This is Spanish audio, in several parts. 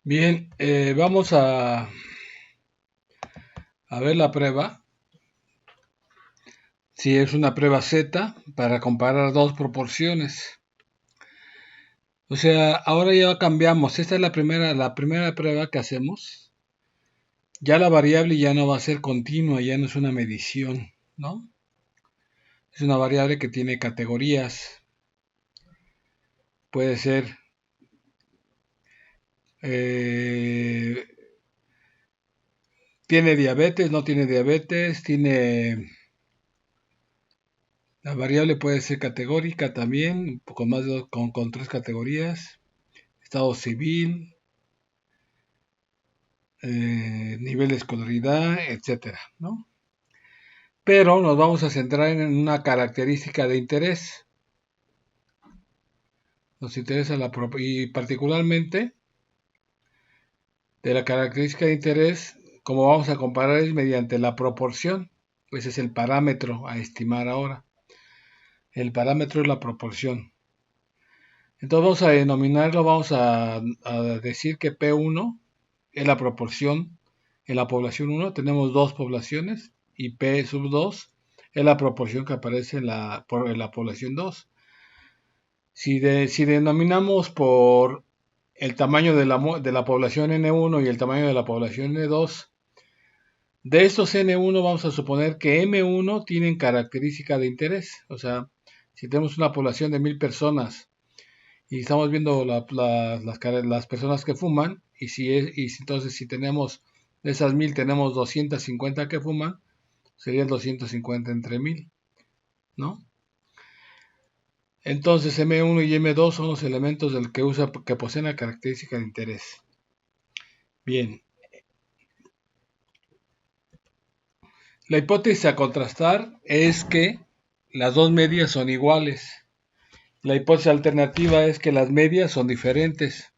Bien, vamos a ver la prueba. Si es una prueba Z para comparar dos proporciones. O sea, ahora ya cambiamos. Esta es la primera prueba que hacemos. Ya la variable ya no va a ser continua, ya no es una medición, ¿no? Es una variable que tiene categorías. Puede ser eh, tiene diabetes, no tiene diabetes, la variable puede ser categórica también, con más con tres categorías, estado civil, nivel de escolaridad, etcétera, ¿no? Pero nos vamos a centrar en una característica de interés. Nos interesa y particularmente de la característica de interés, como vamos a comparar es mediante la proporción. Ese es el parámetro a estimar ahora. El parámetro es la proporción. Entonces vamos a denominarlo, vamos a decir que P1 es la proporción en la población 1. Tenemos dos poblaciones y P sub 2 es la proporción que aparece en la población 2. Si denominamos por el tamaño de la población N1 y el tamaño de la población N2, de estos N1 vamos a suponer que M1 tienen característica de interés. O sea, si tenemos una población de 1000 personas y estamos viendo las personas que fuman, entonces si tenemos de esas 1000 tenemos 250 que fuman, serían 250 entre 1000, ¿no? Entonces M1 y M2 son los elementos que poseen la característica de interés. Bien, la hipótesis a contrastar es que las dos medias son iguales. La hipótesis alternativa es que las medias son diferentes.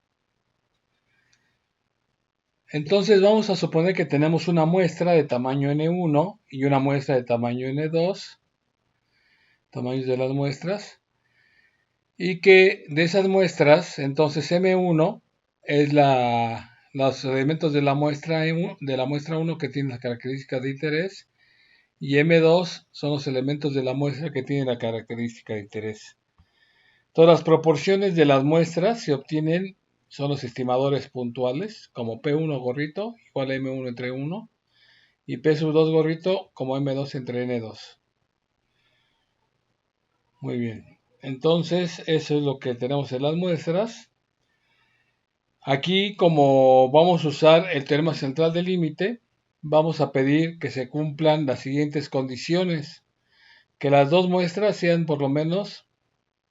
Entonces vamos a suponer que tenemos una muestra de tamaño N1 y una muestra de tamaño N2, tamaños de las muestras, y que de esas muestras, entonces M1 es los elementos de la muestra 1 que tienen las características de interés, y M2 son los elementos de la muestra que tienen la característica de interés. Todas las proporciones de las muestras se obtienen, son los estimadores puntuales, como P1 gorrito igual a M1 entre 1, y P sub 2 gorrito como M2 entre N2. Muy bien. Entonces, eso es lo que tenemos en las muestras. Aquí, como vamos a usar el teorema central del límite, vamos a pedir que se cumplan las siguientes condiciones. Que las dos muestras sean por lo menos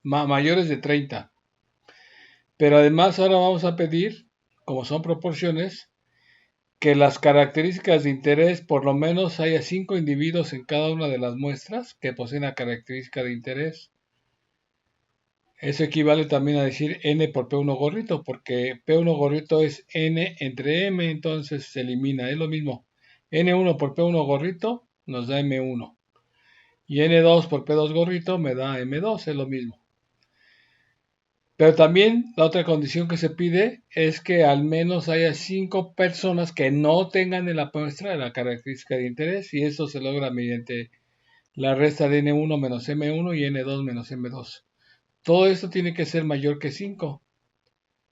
mayores de 30. Pero además ahora vamos a pedir, como son proporciones, que las características de interés por lo menos haya 5 individuos en cada una de las muestras que poseen la característica de interés. Eso equivale también a decir n por P1 gorrito, porque P1 gorrito es n entre m, entonces se elimina, es lo mismo. N1 por P1 gorrito nos da M1. Y N2 por P2 gorrito me da M2, es lo mismo. Pero también la otra condición que se pide es que al menos haya 5 personas que no tengan en la muestra la característica de interés, y eso se logra mediante la resta de N1 menos M1 y N2 menos M2. Todo esto tiene que ser mayor que 5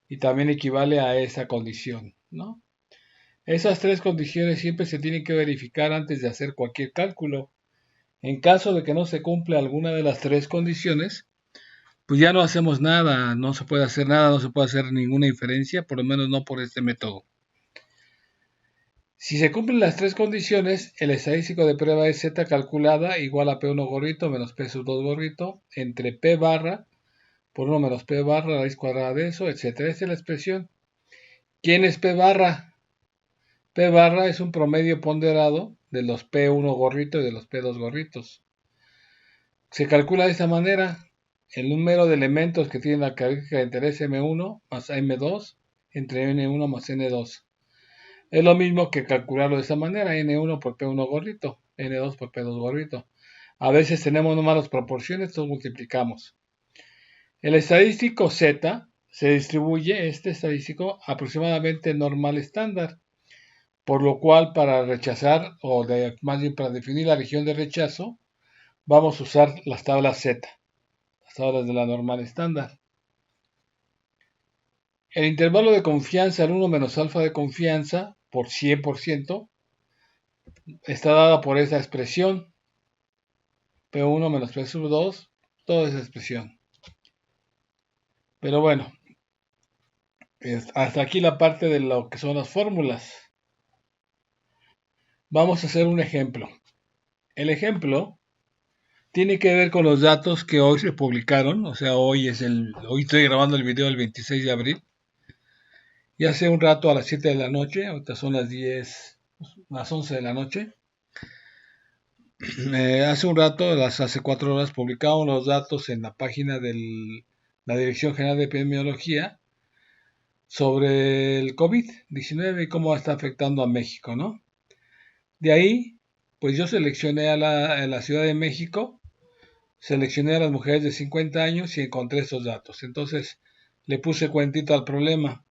y también equivale a esa condición, ¿no? Esas tres condiciones siempre se tienen que verificar antes de hacer cualquier cálculo. En caso de que no se cumpla alguna de las tres condiciones, pues ya no hacemos nada, no se puede hacer nada, no se puede hacer ninguna inferencia, por lo menos no por este método. Si se cumplen las tres condiciones, el estadístico de prueba es z calculada igual a P1 gorrito menos P sub 2 gorrito entre P barra por 1 menos P barra, raíz cuadrada de eso, etc. Esta es la expresión. ¿Quién es P barra? P barra es un promedio ponderado de los P1 gorrito y de los P2 gorritos. Se calcula de esta manera. El número de elementos que tienen la característica de interés M1 más M2 entre N1 más N2. Es lo mismo que calcularlo de esta manera, N1 por P1 gorrito, N2 por P2 gorrito. A veces tenemos nomás las proporciones, entonces multiplicamos. El estadístico Z se distribuye este estadístico aproximadamente normal estándar, por lo cual para rechazar, más bien para definir la región de rechazo, vamos a usar las tablas Z, las tablas de la normal estándar. El intervalo de confianza, el 1 menos alfa de confianza, por 100%, está dada por esa expresión, P1 menos P sub 2, toda esa expresión. Pero bueno, hasta aquí la parte de lo que son las fórmulas. Vamos a hacer un ejemplo. El ejemplo tiene que ver con los datos que hoy se publicaron, o sea, hoy estoy grabando el video el 26 de abril, y hace un rato a las 7 de la noche, ahorita son las 11 de la noche, hace un rato, hace 4 horas, publicamos los datos en la página de la Dirección General de Epidemiología sobre el COVID-19 y cómo está afectando a México, ¿no? De ahí, pues yo seleccioné a la Ciudad de México, seleccioné a las mujeres de 50 años y encontré estos datos. Entonces, le puse cuentito al problema.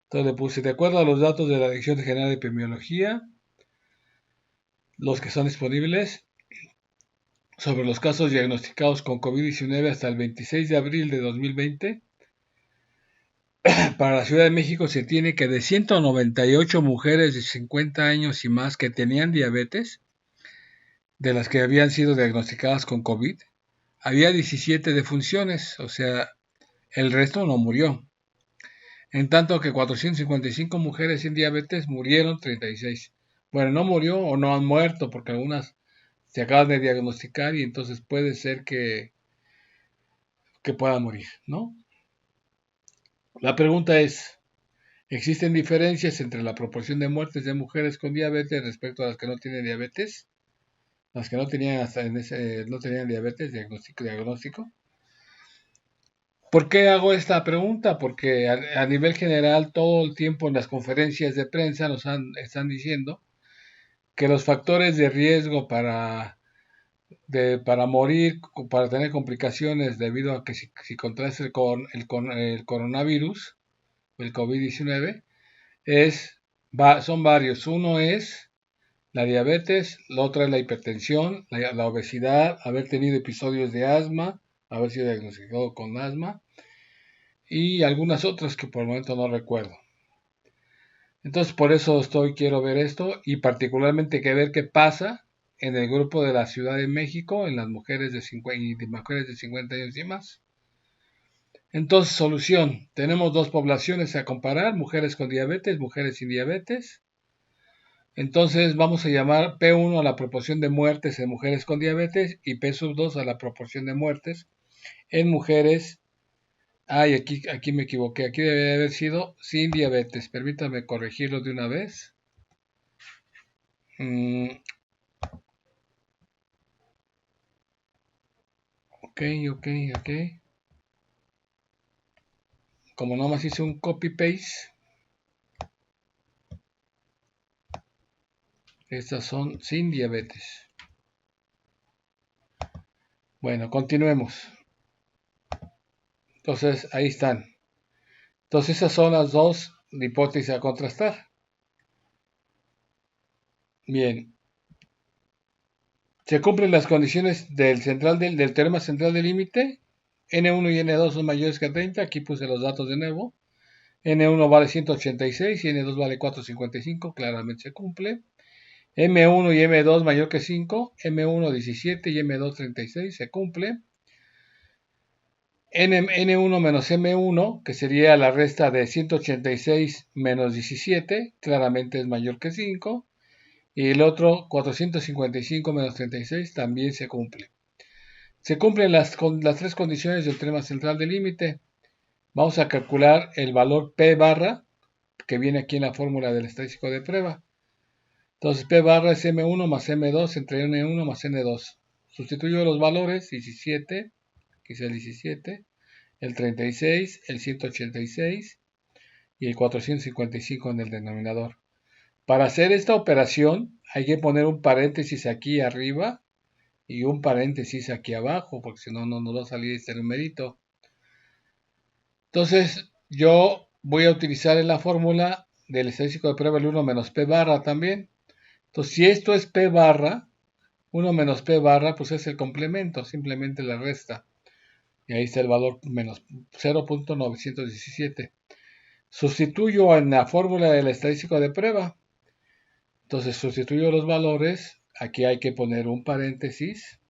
Entonces le puse, de acuerdo a los datos de la Dirección General de Epidemiología, los que son disponibles, sobre los casos diagnosticados con COVID-19 hasta el 26 de abril de 2020, para la Ciudad de México se tiene que de 198 mujeres de 50 años y más que tenían diabetes, de las que habían sido diagnosticadas con COVID, había 17 defunciones, o sea, el resto no murió. En tanto que 455 mujeres sin diabetes murieron 36. Bueno, no murió o no han muerto porque algunas se acaban de diagnosticar y entonces puede ser que puedan morir, ¿no? La pregunta es, ¿existen diferencias entre la proporción de muertes de mujeres con diabetes respecto a las que no tienen diabetes? Las que no tenían no tenían diabetes diagnóstico. ¿Por qué hago esta pregunta? Porque a nivel general todo el tiempo en las conferencias de prensa están diciendo que los factores de riesgo para morir, para tener complicaciones debido a que si contraes el coronavirus, el COVID-19, son varios. Uno es la diabetes, la otra es la hipertensión, la obesidad, haber tenido episodios de asma, haber sido diagnosticado con asma y algunas otras que por el momento no recuerdo. Entonces por eso quiero ver esto y particularmente que ver qué pasa en el grupo de la Ciudad de México, en las mujeres de 50 años y más. Entonces, solución. Tenemos dos poblaciones a comparar, mujeres con diabetes, mujeres sin diabetes. Entonces vamos a llamar P1 a la proporción de muertes en mujeres con diabetes y P sub 2 a la proporción de muertes en mujeres. Ay, aquí me equivoqué. Aquí debe haber sido sin diabetes. Permítame corregirlo de una vez. Ok. Como nomás hice un copy-paste, estas son sin diabetes. Bueno, continuemos. Entonces, ahí están. Entonces, esas son las dos hipótesis a contrastar. Bien. Se cumplen las condiciones del teorema central del límite. N1 y N2 son mayores que 30. Aquí puse los datos de nuevo. N1 vale 186 y N2 vale 455. Claramente se cumple. M1 y M2 mayor que 5. M1 17 y M2 36. Se cumple. N1 menos M1, que sería la resta de 186 menos 17, claramente es mayor que 5. Y el otro, 455 menos 36, también se cumple. Se cumplen las tres condiciones del teorema central del límite. Vamos a calcular el valor P barra, que viene aquí en la fórmula del estadístico de prueba. Entonces, P barra es M1 más M2 entre N1 más N2. Sustituyo los valores, 17, aquí es el 17, el 36, el 186 y el 455 en el denominador. Para hacer esta operación hay que poner un paréntesis aquí arriba y un paréntesis aquí abajo, porque si no, no nos va a salir este numerito. Entonces, yo voy a utilizar en la fórmula del estadístico de prueba el 1 menos P barra también. Entonces, si esto es P barra, 1 menos P barra, pues es el complemento, simplemente la resta. Y ahí está el valor menos 0.917. Sustituyo en la fórmula del estadístico de prueba. Entonces, sustituyo los valores. Aquí hay que poner un paréntesis.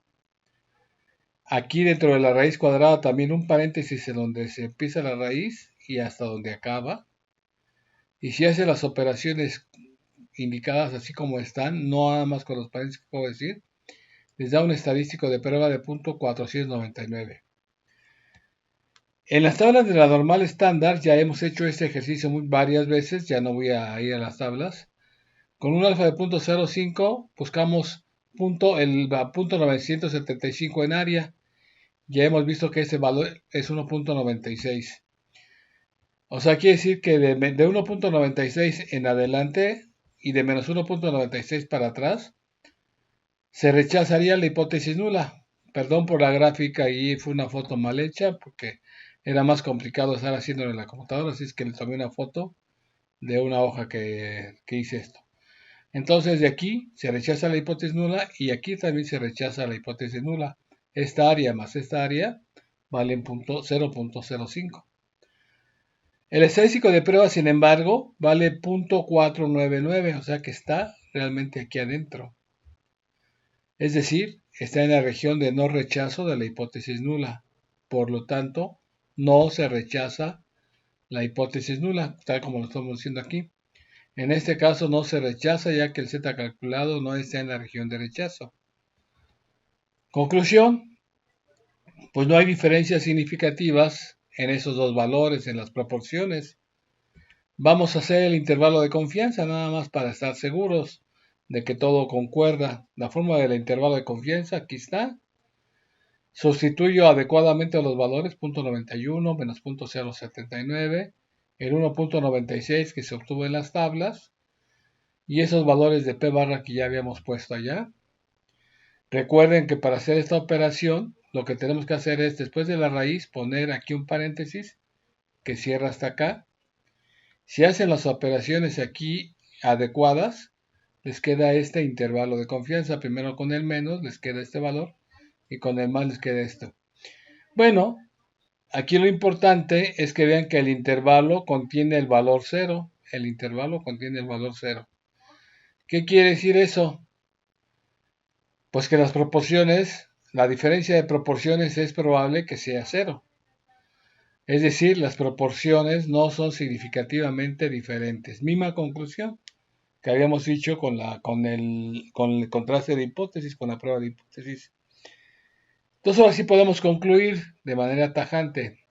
Aquí dentro de la raíz cuadrada también un paréntesis en donde se empieza la raíz y hasta donde acaba. Y si hace las operaciones indicadas así como están, no nada más con los paréntesis que puedo decir, les da un estadístico de prueba de .499. En las tablas de la normal estándar ya hemos hecho este ejercicio varias veces, ya no voy a ir a las tablas. Con un alfa de .05 buscamos el punto 975 en área. Ya hemos visto que ese valor es 1.96. O sea, quiere decir que de 1.96 en adelante y de menos 1.96 para atrás, se rechazaría la hipótesis nula. Perdón por la gráfica, ahí fue una foto mal hecha porque era más complicado estar haciéndolo en la computadora, así es que le tomé una foto de una hoja que hice esto. Entonces de aquí se rechaza la hipótesis nula y aquí también se rechaza la hipótesis nula. Esta área más esta área valen 0.05. El estadístico de prueba, sin embargo, vale .499, o sea que está realmente aquí adentro. Es decir, está en la región de no rechazo de la hipótesis nula. Por lo tanto, no se rechaza la hipótesis nula, tal como lo estamos diciendo aquí. En este caso no se rechaza ya que el z calculado no está en la región de rechazo. Conclusión, pues no hay diferencias significativas en esos dos valores, en las proporciones. Vamos a hacer el intervalo de confianza nada más para estar seguros de que todo concuerda. La forma del intervalo de confianza aquí está. Sustituyo adecuadamente los valores .91 menos .079, el 1.96 que se obtuvo en las tablas y esos valores de P barra que ya habíamos puesto allá. Recuerden que para hacer esta operación lo que tenemos que hacer es después de la raíz poner aquí un paréntesis que cierra hasta acá. Si hacen las operaciones aquí adecuadas, les queda este intervalo de confianza. Primero con el menos les queda este valor y con el más les queda esto. Bueno, aquí lo importante es que vean que el intervalo contiene el valor 0. El intervalo contiene el valor 0. ¿Qué quiere decir eso? Pues que las proporciones, la diferencia de proporciones es probable que sea 0. Es decir, las proporciones no son significativamente diferentes. Misma conclusión que habíamos dicho con el contraste de hipótesis, con la prueba de hipótesis. Entonces ahora sí podemos concluir de manera tajante.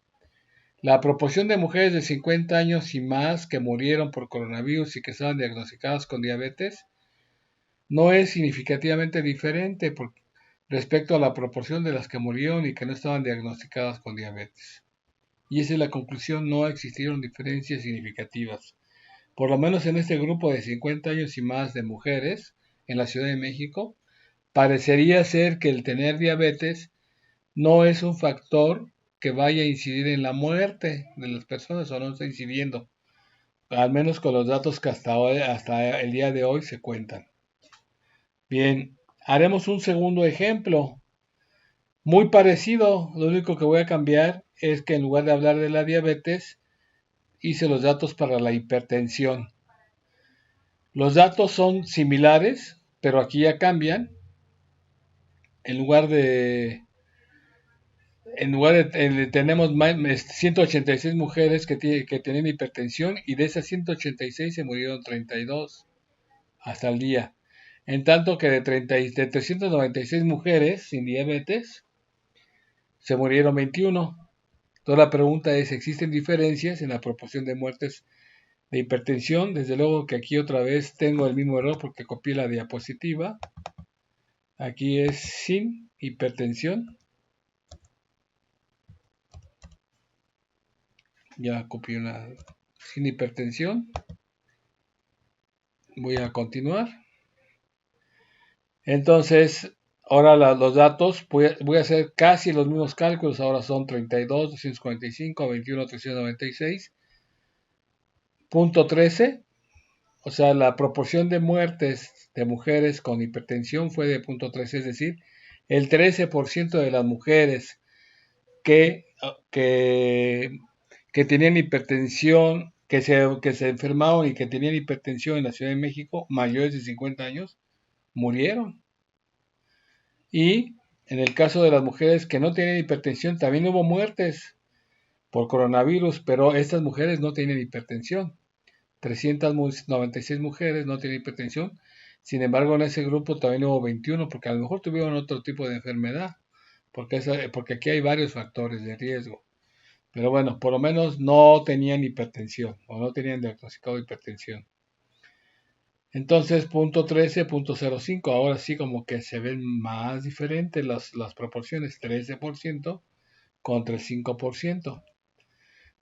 La proporción de mujeres de 50 años y más que murieron por coronavirus y que estaban diagnosticadas con diabetes no es significativamente diferente respecto a la proporción de las que murieron y que no estaban diagnosticadas con diabetes. Y esa es la conclusión, no existieron diferencias significativas. Por lo menos en este grupo de 50 años y más de mujeres en la Ciudad de México, parecería ser que el tener diabetes no es un factor que vaya a incidir en la muerte de las personas o no está incidiendo, al menos con los datos que hasta el día de hoy se cuentan. Bien, haremos un segundo ejemplo, muy parecido, lo único que voy a cambiar es que en lugar de hablar de la diabetes, hice los datos para la hipertensión. Los datos son similares, pero aquí ya cambian. En lugar de tenemos 186 mujeres que tenían hipertensión y de esas 186 se murieron 32 hasta el día. En tanto que de 396 mujeres sin diabetes se murieron 21. Entonces la pregunta es, ¿existen diferencias en la proporción de muertes de hipertensión? Desde luego que aquí otra vez tengo el mismo error porque copié la diapositiva. Aquí es sin hipertensión. Ya copié una sin hipertensión. Voy a continuar. Entonces, Ahora los datos, voy a hacer casi los mismos cálculos, ahora son 32, 245, 21, 396, punto 13, o sea, la proporción de muertes de mujeres con hipertensión fue de punto 13, es decir, el 13% de las mujeres que, que, que tenían hipertensión, que se enfermaron y que tenían hipertensión en la Ciudad de México, mayores de 50 años, murieron. Y en el caso de las mujeres que no tienen hipertensión, también hubo muertes por coronavirus, pero estas mujeres no tienen hipertensión. 396 mujeres no tienen hipertensión. Sin embargo, en ese grupo también hubo 21, porque a lo mejor tuvieron otro tipo de enfermedad, porque aquí hay varios factores de riesgo. Pero bueno, por lo menos no tenían hipertensión o no tenían diagnosticado hipertensión. Entonces, punto 13, punto 05, ahora sí como que se ven más diferentes las proporciones, 13% contra el 5%.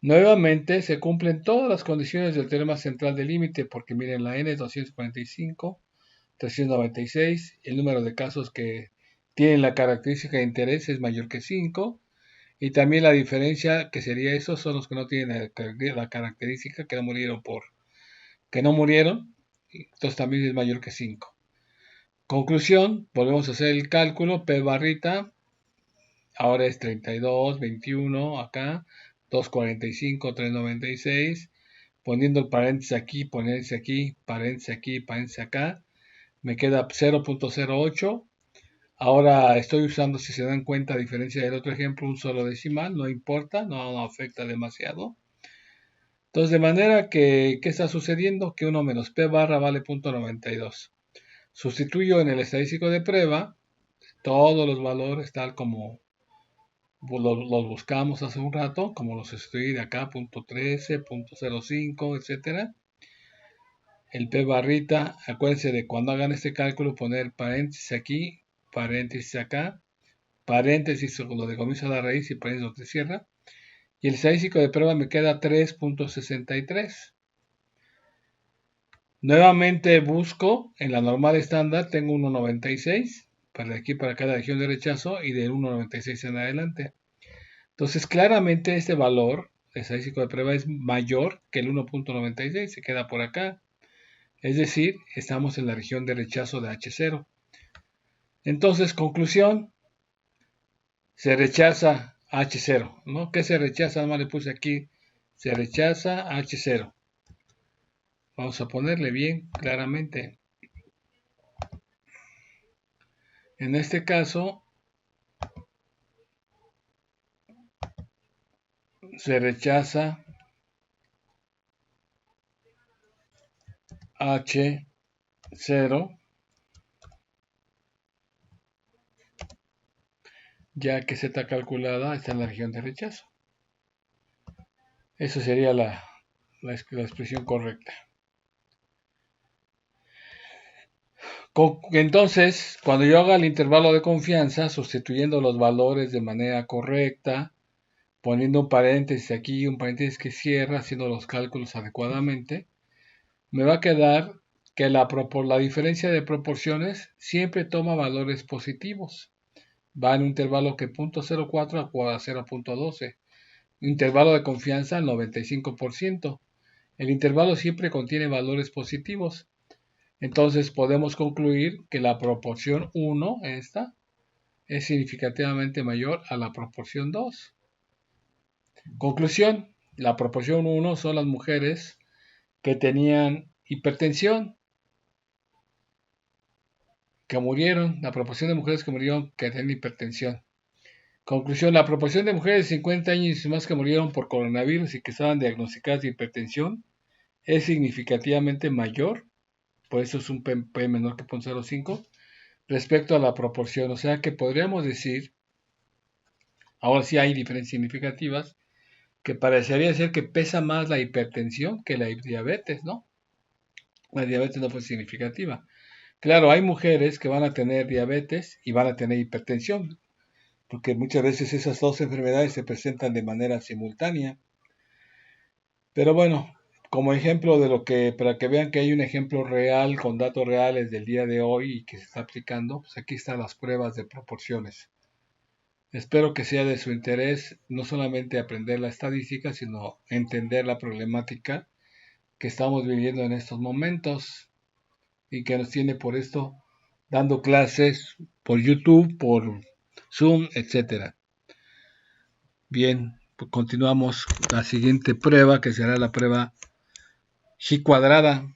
Nuevamente se cumplen todas las condiciones del teorema central del límite, porque miren, la n es 245, 396, el número de casos que tienen la característica de interés es mayor que 5, y también la diferencia que sería eso son los que no tienen la característica que no murieron, entonces también es mayor que 5. Conclusión, volvemos a hacer el cálculo, P barrita, ahora es 32, 21 acá, 245, 396, poniendo el paréntesis aquí, paréntesis acá, me queda 0.08. Ahora estoy usando, si se dan cuenta, a diferencia del otro ejemplo, un solo decimal, no importa, no afecta demasiado. Entonces, de manera que, ¿qué está sucediendo? Que 1 menos P barra vale 0.92. Sustituyo en el estadístico de prueba todos los valores tal como los buscamos hace un rato, como los sustituí de acá, punto 13, punto 05, etcétera. El P barrita, acuérdense de cuando hagan este cálculo poner paréntesis aquí, paréntesis acá, paréntesis lo de comienzo a la raíz y paréntesis donde cierra. Y el estadístico de prueba me queda 3.63. Nuevamente busco en la normal estándar, tengo 1.96 para aquí para cada región de rechazo y de 1.96 en adelante. Entonces claramente este valor estadístico de prueba es mayor que el 1.96, se queda por acá. Es decir, estamos en la región de rechazo de H0. Entonces, conclusión, se rechaza H0, ¿no? ¿Qué se rechaza? Nada más le puse aquí, se rechaza H0. Vamos a ponerle bien claramente. En este caso, se rechaza H0, ya que Z calculada está en la región de rechazo. Eso sería la expresión correcta. Entonces, cuando yo haga el intervalo de confianza, sustituyendo los valores de manera correcta, poniendo un paréntesis aquí, un paréntesis que cierra, haciendo los cálculos adecuadamente, me va a quedar que la diferencia de proporciones siempre toma valores positivos. Va en un intervalo que 0.04 a 0.12. Intervalo de confianza al 95%. El intervalo siempre contiene valores positivos. Entonces podemos concluir que la proporción 1, esta, es significativamente mayor a la proporción 2. Conclusión, la proporción 1 son las mujeres que tenían hipertensión, que murieron, la proporción de mujeres que murieron que tenían hipertensión. Conclusión, la proporción de mujeres de 50 años y más que murieron por coronavirus y que estaban diagnosticadas de hipertensión es significativamente mayor, por eso es un P menor que 0.05, respecto a la proporción. O sea que podríamos decir, ahora sí hay diferencias significativas, que parecería ser que pesa más la hipertensión que la diabetes, ¿no? La diabetes no fue significativa. Claro, hay mujeres que van a tener diabetes y van a tener hipertensión, porque muchas veces esas dos enfermedades se presentan de manera simultánea. Pero bueno, como ejemplo de lo que, para que vean que hay un ejemplo real con datos reales del día de hoy y que se está aplicando, pues aquí están las pruebas de proporciones. Espero que sea de su interés no solamente aprender la estadística, sino entender la problemática que estamos viviendo en estos momentos y que nos tiene por esto dando clases por YouTube, por Zoom, etcétera. Bien, pues continuamos la siguiente prueba, que será la prueba G cuadrada.